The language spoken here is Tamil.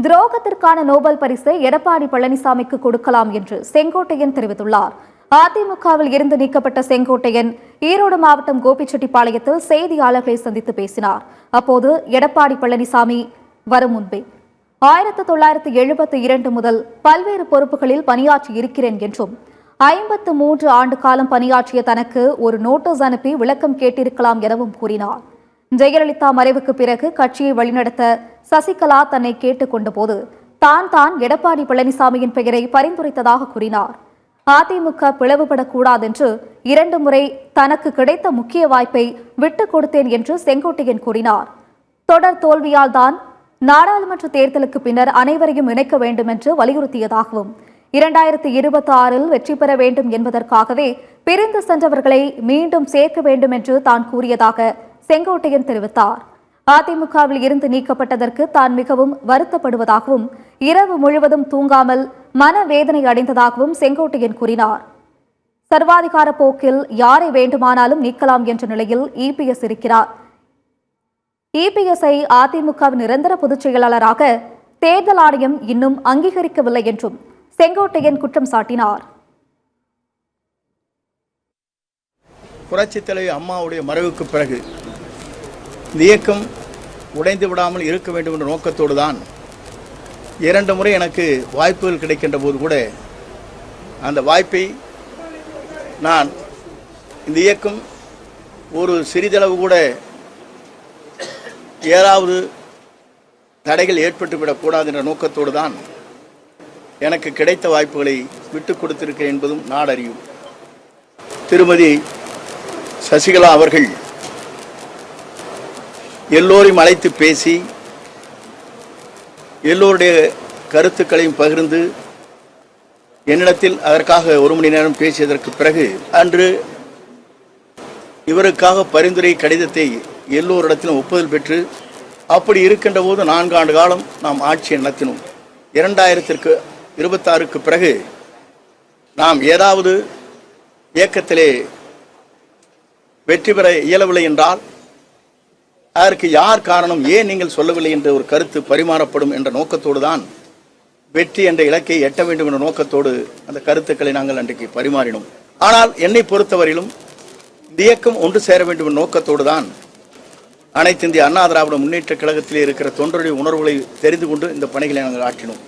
துரோகத்திற்கான நோபல் பரிசை எடப்பாடி பழனிசாமிக்கு கொடுக்கலாம் என்று செங்கோட்டையன் தெரிவித்துள்ளார். அதிமுகவில் இருந்து நீக்கப்பட்ட செங்கோட்டையன் ஈரோடு மாவட்டம் கோபிச்செட்டிப்பாளையத்தில் செய்தியாளர்களை சந்தித்து பேசினார். அப்போது எடப்பாடி பழனிசாமி வரும் முன்பே 1972 முதல் பல்வேறு பொறுப்புகளில் பணியாற்றி இருக்கிறேன் என்றும் 53 ஆண்டு காலம் பணியாற்றிய தனக்கு ஒரு நோட்டீஸ் அனுப்பி விளக்கம் கேட்டிருக்கலாம் எனவும் கூறினார். ஜெயலலிதா மறைவுக்கு பிறகு கட்சியை வழிநடத்த சசிகலா தன்னை கேட்டுக் கொண்டபோது தான் எடப்பாடி பழனிசாமியின் பெயரை பரிந்துரைத்ததாக கூறினார். அதிமுக பிளவுபடக்கூடாது என்று 2 முறை தனக்கு கிடைத்த முக்கிய வாய்ப்பை விட்டுக் கொடுத்தேன் என்று செங்கோட்டையன் கூறினார். தொடர் தோல்வியால் தான் நாடாளுமன்ற தேர்தலுக்கு பின்னர் அனைவரையும் இணைக்க வேண்டும் என்று வலியுறுத்தியதாகவும் 2026 வெற்றி பெற வேண்டும் என்பதற்காகவே பிரிந்து சென்றவர்களை மீண்டும் சேர்க்க வேண்டும் என்று தான் கூறியதாக செங்கோட்டையன் தெரிவித்தார். அதிமுகவில் இருந்து நீக்கப்பட்டதற்கு தான் மிகவும் வருத்தப்படுவதாகவும் இரவு முழுவதும் தூங்காமல் மனவேதனை அடைந்ததாகவும் செங்கோட்டையன் கூறினார். சர்வாதிகார போக்கில் யாரை வேண்டுமானாலும் நீக்கலாம் என்ற நிலையில் இபிஎஸ் இருக்கிறார். இபிஎஸ்ஐ அதிமுகவின் நிரந்தர பொதுச் செயலாளராக தேர்தல் ஆணையம் இன்னும் அங்கீகரிக்கவில்லை என்றும் செங்கோட்டையன் குற்றம் சாட்டினார். புரட்சித் தலைவி அம்மாவுடைய மறைவுக்கு பிறகு இந்த இயக்கம் உடைந்து விடாமல் இருக்க வேண்டும் என்ற நோக்கத்தோடு தான் 2 முறை எனக்கு வாய்ப்புகள் கிடைக்கின்ற போது கூட அந்த வாய்ப்பை நான் இந்த இயக்கம் ஒரு சிறிதளவு கூட ஏதாவது தடைகள் ஏற்பட்டுவிடக்கூடாது என்ற நோக்கத்தோடு தான் எனக்கு கிடைத்த வாய்ப்புகளை விட்டுக் கொடுத்திருக்கிறேன் என்பதும் நாடறியும். திருமதி சசிகலா அவர்கள் எல்லோரையும் அழைத்து பேசி எல்லோருடைய கருத்துக்களையும் பகிர்ந்து என்னிடத்தில் அதற்காக 1 மணி நேரம் பேசியதற்கு பிறகு அன்று இவருக்காக பரிந்துரை கடிதத்தை எல்லோரிடத்திலும் ஒப்புதல் பெற்று அப்படி இருக்கின்ற போது 4 ஆண்டு காலம் நாம் ஆட்சியை நடத்தினோம். 2026 பிறகு நாம் ஏதாவது இயக்கத்திலே வெற்றி பெற இயலவில்லை என்றால் அதற்கு யார் காரணம், ஏன் நீங்கள் சொல்லவில்லை என்ற ஒரு கருத்து பரிமாறப்படும் என்ற நோக்கத்தோடு தான் வெற்றி என்ற இலக்கை எட்ட வேண்டும் என்ற நோக்கத்தோடு அந்த கருத்துக்களை நாங்கள் அன்றைக்கு பரிமாறினோம். ஆனால் என்னை பொறுத்தவரையிலும் இந்த இயக்கம் ஒன்று சேர வேண்டும் என்ற நோக்கத்தோடு தான் அனைத்து இந்திய அண்ணா திராவிட முன்னேற்ற கழகத்திலே இருக்கிற தொண்டருடைய உணர்வுகளை தெரிந்து கொண்டு இந்த பணிகளை நாங்கள் ஆற்றினோம்.